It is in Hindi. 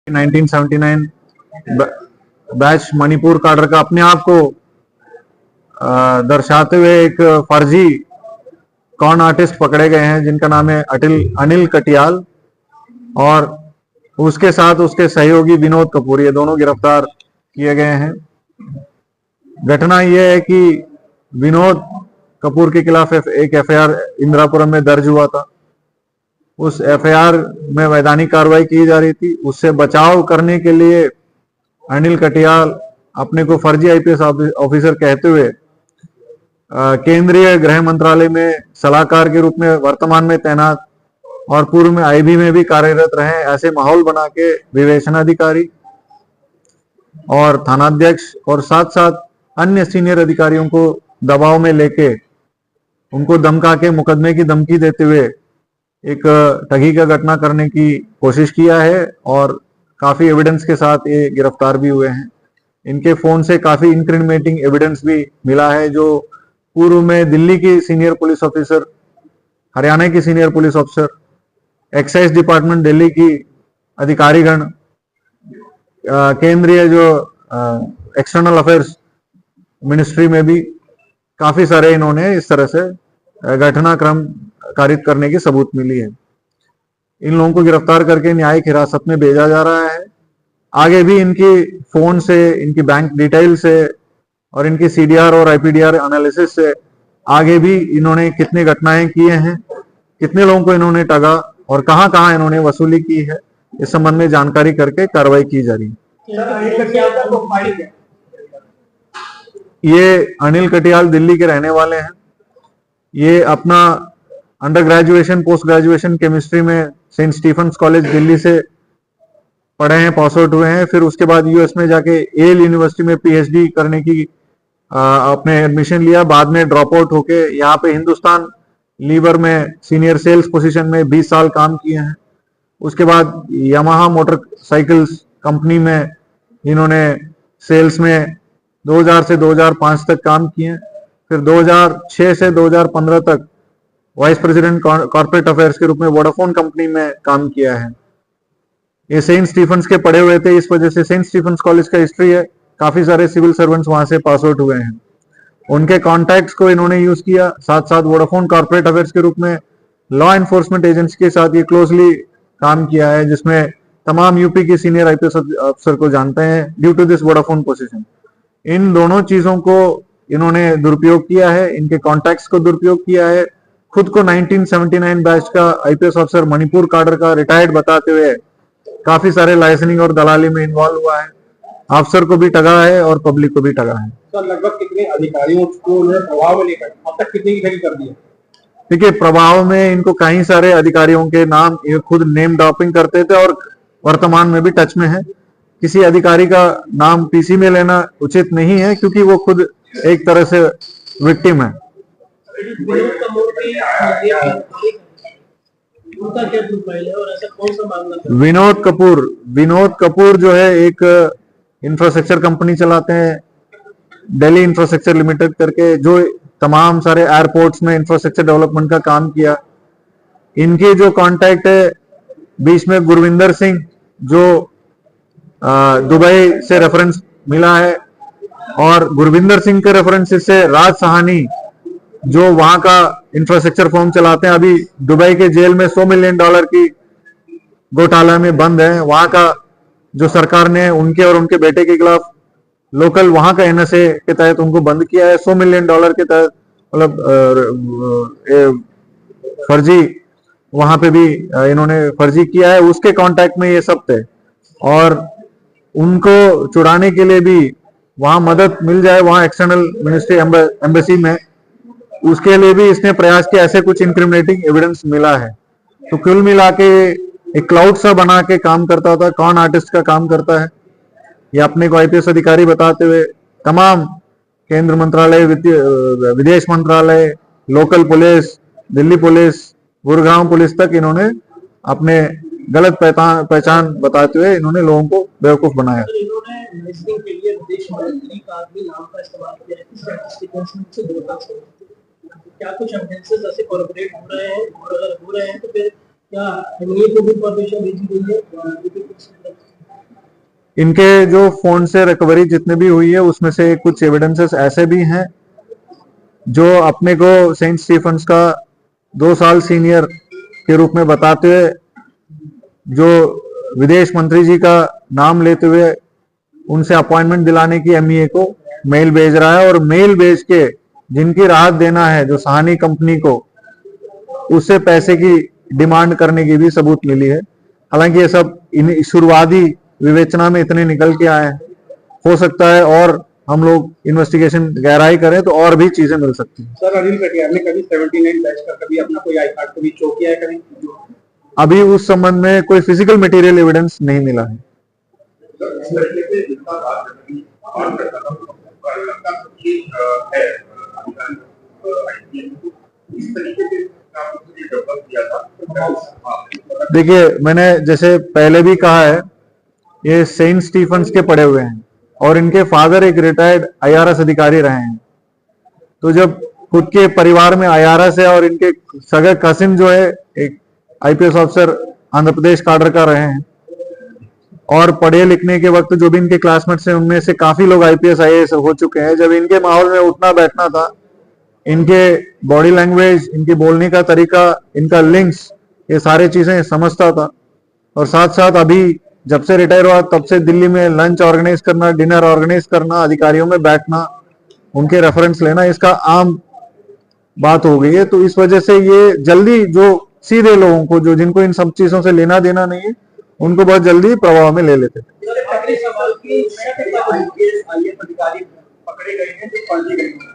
1979 बैच मणिपुर काडर का अपने आप को दर्शाते हुए एक फर्जी कॉन आर्टिस्ट पकड़े गए हैं जिनका नाम है अनिल कटियाल, और उसके साथ उसके सहयोगी विनोद कपूर, ये दोनों गिरफ्तार किए गए हैं। घटना यह है कि विनोद कपूर के खिलाफ एक एफआईआर इंदिरापुरम में दर्ज हुआ था। उस एफआईआर में वैधानिक कार्रवाई की जा रही थी। उससे बचाव करने के लिए अनिल कटियाल अपने को फर्जी आईपीएस ऑफिसर कहते हुए केंद्रीय गृह मंत्रालय में सलाहकार के रूप में वर्तमान में तैनात और पूर्व में आईबी में भी कार्यरत रहे, ऐसे माहौल बना के विवेचनाधिकारी और थानाध्यक्ष और साथ साथ अन्य सीनियर अधिकारियों को दबाव में लेके उनको धमका के मुकदमे की धमकी देते हुए एक ठगी का घटना करने की कोशिश किया है, और काफी एविडेंस के साथ ये गिरफ्तार भी हुए हैं। इनके फोन से काफी इंक्रिमिनेटिंग एविडेंस भी मिला है, जो पूर्व में दिल्ली की सीनियर पुलिस ऑफिसर, हरियाणा की senior police officer, excise department Delhi की अधिकारीगण, केंद्रीय जो एक्सटर्नल अफेयर्स मिनिस्ट्री में भी काफी सारे इन्होंने इस तरह से घटनाक्रम कारित करने की सबूत मिली है। इन लोगों को गिरफ्तार करके न्यायिक हिरासत में भेजा जा रहा है। आगे भी इनकी फोन से, इनकी बैंक डिटेल से और इनकी सीडीआर और आईपीडीआर एनालिसिस से आगे भी इन्होंने कितने घटनाएं किए हैं, कितने लोगों को इन्होंने ठगा और कहां कहां इन्होंने वसूली की है, इस संबंध में जानकारी करके कार्रवाई की जा रही है। ये अनिल कटियाल दिल्ली के रहने वाले हैं। ये अपना under graduation, post graduation chemistry में सेंट स्टीफेंस कॉलेज दिल्ली से पढ़े हैं, पास आउट हुए हैं। फिर उसके बाद यूएस में जाके येल यूनिवर्सिटी में पीएचडी करने की अपने एडमिशन लिया। बाद में ड्रॉप आउट होके यहाँ पे हिंदुस्तान लीवर में सीनियर सेल्स पोजीशन में 20 साल काम किए हैं। उसके बाद यामाहा मोटरसाइकिल्स कंपनी में इन्होंने सेल्स में 2000 से 2005 तक काम किए। फिर 2006 से 2015 तक वाइस प्रेसिडेंट कॉर्पोरेट अफेयर्स के रूप में वोडाफोन कंपनी में काम किया है। ये सेंट स्टीफेंस के पढ़े हुए थे, इस वजह से सेंट स्टीफेंस कॉलेज का हिस्ट्री है, काफी सारे सिविल सर्वेंट्स वहां से पास आउट हुए हैं। उनके कॉन्टैक्ट्स को इन्होंने यूज किया। साथ साथ वोडाफोन कॉर्पोरेट अफेयर्स के रूप में लॉ एनफोर्समेंट एजेंसी के साथ ये क्लोजली काम किया है, जिसमें तमाम यूपी की सीनियर आईपीएस अफसर को जानते हैं due to this Vodafone position. इन दोनों चीजों को इन्होंने दुरुपयोग किया है, इनके कॉन्टैक्ट्स को दुरुपयोग किया है। खुद को 1979 बैच का आईपीएस ऑफिसर मणिपुर काडर का रिटायर्ड बताते हुए काफी सारे लाइसेंसिंग और दलाली में इन्वॉल्व हुआ है। अफसर को भी ठगा है और पब्लिक को भी ठगा है। सर, लगभग कितने अधिकारियों को प्रभाव में लेकर अब तक कितने की ठगी कर दी है? देखिए, प्रभाव में इनको कई सारे अधिकारियों के नाम ये खुद नेम ड्रॉपिंग करते थे और वर्तमान में भी टच में है। किसी अधिकारी का नाम पीसी में लेना उचित नहीं है, क्योंकि वो खुद एक तरह से विक्टिम है। विनोद कपूर जो है एक इंफ्रास्ट्रक्चर कंपनी चलाते हैं, दिल्ली इंफ्रास्ट्रक्चर लिमिटेड करके, जो तमाम सारे एयरपोर्ट्स में इंफ्रास्ट्रक्चर डेवलपमेंट का काम किया। इनके जो कांटेक्ट है बीच में गुरविंदर सिंह, जो दुबई से रेफरेंस मिला है, और गुरविंदर सिंह के रेफरेंस से राज सहानी जो वहां का इंफ्रास्ट्रक्चर फर्म चलाते हैं, अभी दुबई के जेल में $100 मिलियन की घोटाला में बंद है। वहां का जो सरकार ने उनके और उनके बेटे के खिलाफ लोकल वहां का एनएसए के तहत उनको बंद किया है। $100 मिलियन के तहत, मतलब फर्जी वहां पे भी इन्होंने फर्जी किया है। उसके कांटेक्ट में ये सब थे, और उनको छुड़ाने के लिए भी वहां मदद मिल जाए, वहां एक्सटर्नल मिनिस्ट्री एम्बेसी में, उसके लिए भी इसने प्रयास किया। ऐसे कुछ इंक्रिमिनेटिंग एविडेंस मिला है। तो कुल मिला के एक क्लाउड सा बना के काम करता था, कॉन आर्टिस्ट का काम करता है। ये अपने को आईपीएस अधिकारी बताते हुए तमाम केंद्र मंत्रालय, विदेश मंत्रालय, local police, Delhi police, Gurgaon police तक इन्होंने अपने गलत पहचान बताते हुए इन्होंने लोगों को बेवकूफ बनाया। क्या कुछ एविडेंसेस ऐसे कॉर्पोरेट हो रहे हैं, और अगर हो रहे हैं तो फिर क्या एमएलए को भी परमिशन भेजी गई है? इनके जो फोन से रिकवरी जितने भी हुई है उसमें से कुछ एविडेंसेस ऐसे भी हैं जो अपने को सेंट स्टीफेंस का 2 साल सीनियर के रूप में बताते हुए जो विदेश मंत्री जी का नाम लेते हुए उनसे अपॉइंटमेंट दिलाने की एमईए को मेल भेज रहा है, और मेल भेज के जिनकी राहत देना है जो सहानी कंपनी को, उससे पैसे की डिमांड करने की भी सबूत मिली है। हालांकि ये सब इन शुरुआती विवेचना में इतने निकल के आए हैं, हो सकता है और हम लोग इन्वेस्टिगेशन गहराई करें तो और भी चीजें मिल सकती हैं। सर अनिल कटियार ने कभी 79 बैच का कभी अपना कोई आई कार्ड कभी शो किया है कभी? अभी उस संबंध में कोई फिजिकल मटेरियल एविडेंस नहीं मिला है। इस तरीके से जितना बात करनी और करता था ये है इस तरीके से आपने डेवलप किया था। देखिए, मैंने जैसे पहले भी कहा है, ये सेंट स्टीफेंस के पढ़े हुए हैं और इनके फादर एक रिटायर्ड आईआरएस अधिकारी रहे हैं। तो जब खुद के परिवार में आईआरएस है और इनके सगे कसिन जो है एक IPS officer Andhra Pradesh cadre का रहे हैं, और पढ़े लिखने के वक्त जो भी इनके क्लासमेट्स हैं उनमें से काफी लोग आईपीएस आईएएस हो चुके हैं। जब इनके माहौल में उठना बैठना था, इनके बॉडी लैंग्वेज, इनके बोलने का तरीका, इनका लिंक्स, ये सारी चीजें समझता था। और साथ साथ अभी जब से रिटायर हुआ तब से दिल्ली में लंच ऑर्गेनाइज करना, डिनर ऑर्गेनाइज करना, अधिकारियों में बैठना, उनके रेफरेंस लेना, इसका आम बात हो गई है। तो इस वजह से ये जल्दी जो सीधे लोगों को, जो जिनको इन सब चीजों से लेना देना नहीं है, उनको बहुत जल्दी प्रभाव में ले लेते थे। पकड़े गए हैं जो फर्जी गए हैं।